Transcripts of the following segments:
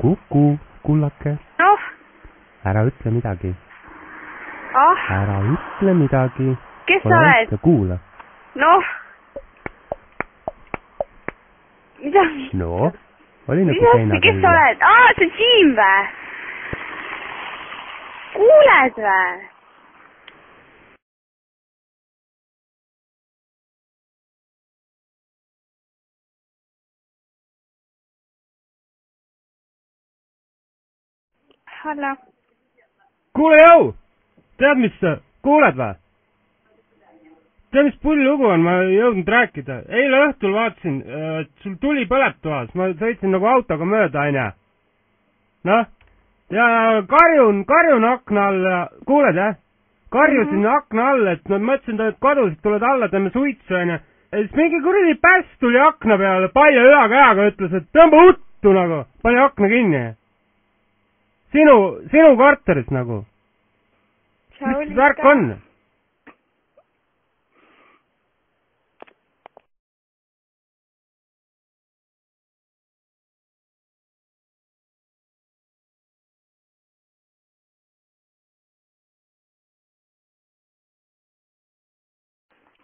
Kuku, kullake. Noh. Ära ütle midagi. Ah. Ära ütle midagi. Kes sa oled? Kuula. Noh. Mida? No, oli nagu seina. Kes sa oled? See on Siim vä? Kuuled vä? Hallo. Kuule jau! Tead mis sa? Kuuled vä? Tead mis pull lugu on? Ma ei jõudnud rääkida. Eile õhtul vaatasin, et sul tuli põleb toas. Ma sõitsin nagu autoga mööda, aine. Noh? Ja karjun akna all ja... Kuuled, jah? Karjusin akna all, et ma mõtlesin, et kodusid tuled alla, teeme suitsu, aine. Ja siis mingi kuradi päss tuli akna peale, palju üha käega ütles, et tõmba uttu nagu. Pani akna kinni. Sinu korteris nagu. Mis värk on?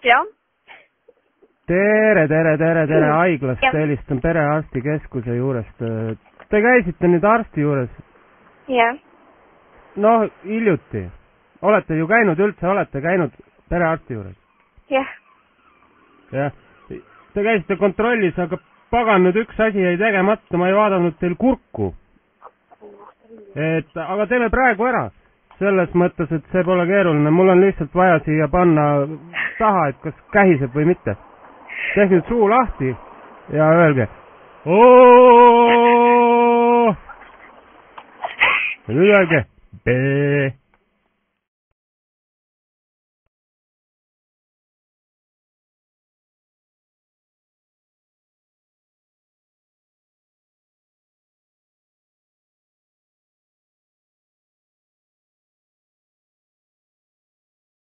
Jah. Tere, haiglast helistan perearstikeskuse juurest. Te käisite nüüd arsti juures? Jah. Noh, hiljuti. Olete ju käinud üldse, olete käinud perearsti juures? Jah. Jah. Te käisite kontrollis, aga pagan nüüd üks asi jäi tegemata, ma ei vaadanud teil kurku. Aga teeme praegu ära. Selles mõttes, et see pole keeruline. Mul on lihtsalt vaja siia panna taha, et kas kähiseb või mitte. Tehke nüüd suu lahti ja öelge. Ja nüüd öelge. B.